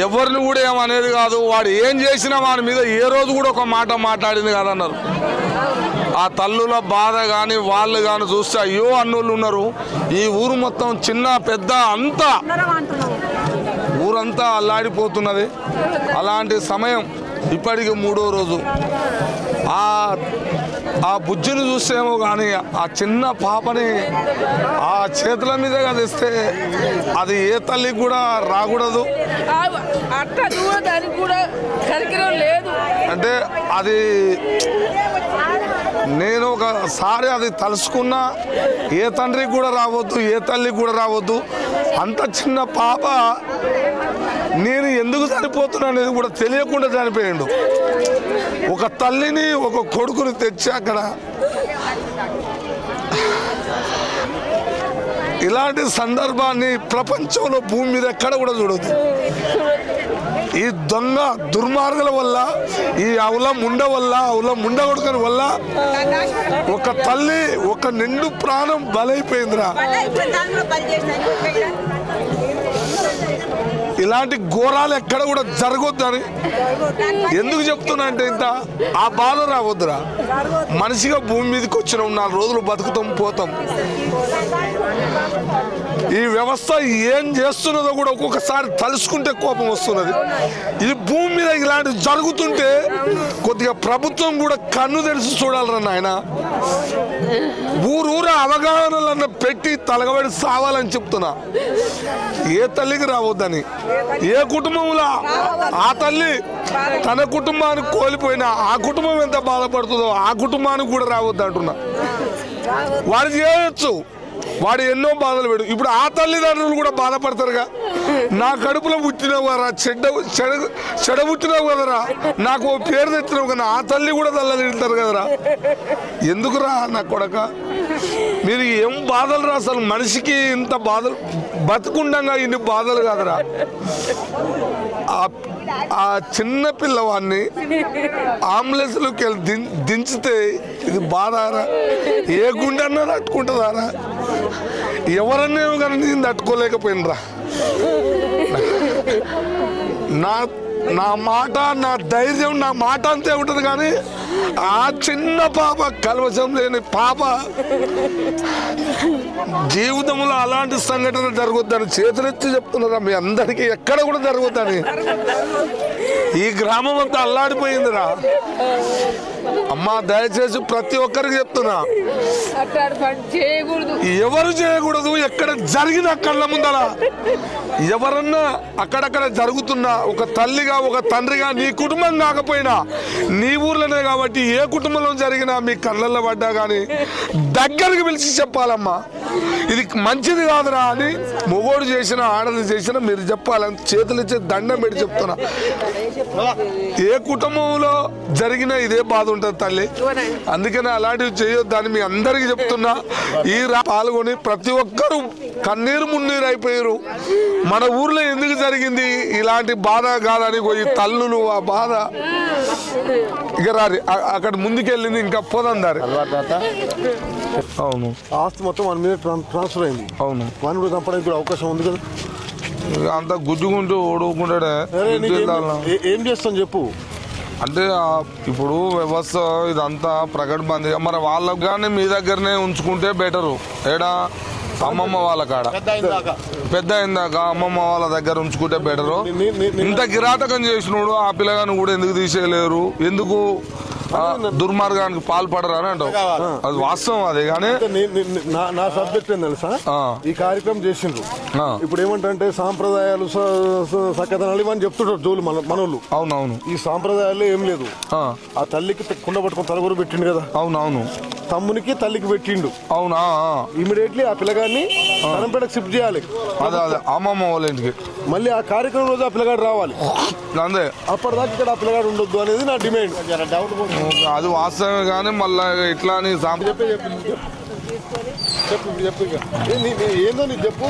ఎవరిని కూడా ఏమనేది కాదు. వాడు ఏం చేసినా వాడి మీద ఏ రోజు కూడా ఒక మాట మాట్లాడింది కాదన్నారు. ఆ తల్లుల బాధ కానీ వాళ్ళు కానీ చూస్తే అయ్యో అన్నోళ్ళు ఉన్నారు. ఈ ఊరు మొత్తం చిన్న పెద్ద అంతా ఊరంతా అల్లాడిపోతున్నది. అలాంటి సమయం ఇప్పటికి 3వ రోజు. ఆ బుజ్జిని చూస్తేమో కానీ ఆ చిన్న పాపని ఆ చేతుల మీద కదిస్తే అది ఏ తల్లికి కూడా రాకూడదు. అంటే అది నేను ఒకసారి అది తలుసుకున్నా ఏ తండ్రికి కూడా రావద్దు, ఏ తల్లికి కూడా రావద్దు. అంత చిన్న పాప నేను ఎందుకు చనిపోతున్నా అనేది కూడా తెలియకుండా చనిపోయాడు. ఒక తల్లిని ఒక కొడుకుని తెచ్చి అక్కడ ఇలాంటి సందర్భాన్ని ప్రపంచంలో భూమి మీద ఎక్కడ కూడా చూడదు. ఈ దొంగ దుర్మార్గుల వల్ల, ఈ అవుల ముండ కొడుకుని వల్ల ఒక తల్లి ఒక నిండు ప్రాణం బలైపోయిందిరా. ఇలాంటి ఘోరాలు ఎక్కడ కూడా జరగొద్దని ఎందుకు చెప్తున్నా అంటే ఇంత ఆ బాధ రావద్దురా. మనిషిగా భూమి మీదకి వచ్చిన 4 రోజులు బతుకుతాం పోతాం. ఈ వ్యవస్థ ఏం చేస్తున్నదో కూడా ఒక్కొక్కసారి తలుసుకుంటే కోపం వస్తున్నది. ఇది భూమి మీద ఇలాంటి జరుగుతుంటే కొద్దిగా ప్రభుత్వం కూడా కన్ను తెరిచి చూడాలరా నాయన. ఊరూర అవగాహనలన్న పెట్టి తలగబడి సావాలని చెప్తున్నా. ఏ తల్లికి రావద్దని, ఏ కుటుంబంలో ఆ తల్లి తన కుటుంబానికి కోల్పోయినా ఆ కుటుంబం ఎంత బాధపడుతుందో ఆ కుటుంబానికి కూడా రావద్దు అంటున్నా. వాడు చేయొచ్చు, వాడు ఎన్నో బాధలు పెడు. ఇప్పుడు ఆ తల్లిదండ్రులు కూడా బాధపడతారుగా. నా కడుపులో పుట్టినావు కదరా, చెడ పుట్టినావు కదరా, నాకు ఓ పేరు తెచ్చినావు కదా, ఆ తల్లి కూడా తల్ల తింటారు కదరా. ఎందుకురా నా కొడక, మీరు ఏం బాధలు రా. అసలు మనిషికి ఇంత బాధలు బతుకుండగా ఇన్ని బాధలు కాదురా. ఆ చిన్న పిల్లవాడిని అంబులెన్స్లోకి వెళ్ళి దించితే ఇది బాధారా. ఏ గుండె అన్నా తట్టుకుంటుందారా. ఎవరన్నా కానీ నేను తట్టుకోలేకపోయినరా. నా మాట, నా ధైర్యం, నా మాట అంతే ఉంటుంది. కానీ ఆ చిన్న పాప, కల్వశం లేని పాప జీవితంలో అలాంటి సంఘటన జరగొద్దని చేతులెత్తి చెప్తున్నారా మీ అందరికీ. ఎక్కడ కూడా జరగొద్దని. ఈ గ్రామం అంతా అల్లాడిపోయిందిరా. అమ్మా దయచేసి ప్రతి ఒక్కరికి చెప్తున్నా, ఎవరు చేయకూడదు. ఎక్కడ జరిగిన కళ్ళ ముందల ఎవరన్నా అక్కడక్కడ జరుగుతున్నా ఒక తల్లిగా ఒక తండ్రిగా, నీ కుటుంబం కాకపోయినా నీ ఊర్లోనే కాబట్టి ఏ కుటుంబంలో జరిగినా మీ కళ్ళల్లో పడ్డా కానీ దగ్గరికి పిలిచి చెప్పాలమ్మా, ఇది మంచిది కాదురా అని. మొగోడు చేసిన ఆడది చేసిన మీరు చెప్పాలని చేతులు ఇచ్చే దండం పెట్టి చెప్తున్నా. ఏ కుటుంబంలో జరిగినా ఇదే బాధ ఉంటుంది తల్లి. అందుకనే అలాంటివి చేయొద్దని మీ అందరికీ చెప్తున్నా. ఈ పాల్గొని ప్రతి ఒక్కరూ కన్నీరు మున్నీరు అయిపోయారు. మన ఊర్లో ఎందుకు జరిగింది ఇలాంటి బాధ కాదని పోయి తల్లులు ఆ బాధ ఇక రారి అక్కడ ముందుకెళ్ళింది. ఇంకా పోదాం దారి. అవును, ఆస్తి మొత్తం 1 మీద ట్రాన్స్ఫర్ అయింది. అవును, 1 కూడా చంపడానికి కూడా అవకాశం ఉంది కదా. అంతా గుజ్జుకుంటూ ఓడుకుంటాడే. ఏం చేస్తాం చెప్పు. అంటే ఇప్పుడు వ్యవస్థ ఇదంతా ప్రకటబందీగా మరి వాళ్ళకు కానీ మీ దగ్గరనే ఉంచుకుంటే బెటరు. ఏడా అమ్మమ్మ వాళ్ళ కాడ పెద్ద అయిందాక అమ్మమ్మ వాళ్ళ దగ్గర ఉంచుకుంటే బెటరు. ఇంత కిరాతకం చేసినోడు ఆ పిల్లగాని కూడా ఎందుకు తీసేయలేరు, ఎందుకు దుర్మార్గానికి పాల్పడరు అని అంటావు. అది వాస్తవం. అదే కానీ నా సబ్జెక్ట్ ఏం తెలుసా, ఈ కార్యక్రమం చేసిండ్రు. ఇప్పుడు ఏమంటే సాంప్రదాయాలు సక్కదనాలు ఇవన్నీ చెప్తుంటారు జోలు మనోళ్ళు. అవునవును, ఈ సాంప్రదాయాల్లో ఏం లేదు. ఆ తల్లికి కుండ పట్టుకుని తలగొరు పెట్టిండు కదా. అవునవును, తమ్మునికి తల్లికి పెట్టిండు. అవునా, ఇమీడియట్లీ ఆ పిల్లగాన్ని కనంపేటకు షిఫ్ట్ చేయాలి. అదే అమ్మమ్మ వాళ్ళ ఇంటికి. మళ్ళీ ఆ కార్యక్రమం రోజు ఆ పిల్లగాడు రావాలి. అంతే, అప్పటిదాకా ఇక్కడ ఆ పిల్లగాడు ఉండొద్దు అనేది నా డిమాండ్. అది వాస్తవమే. కానీ మళ్ళీ ఇట్లా అని చెప్పు ఏందో నీకు చెప్పు.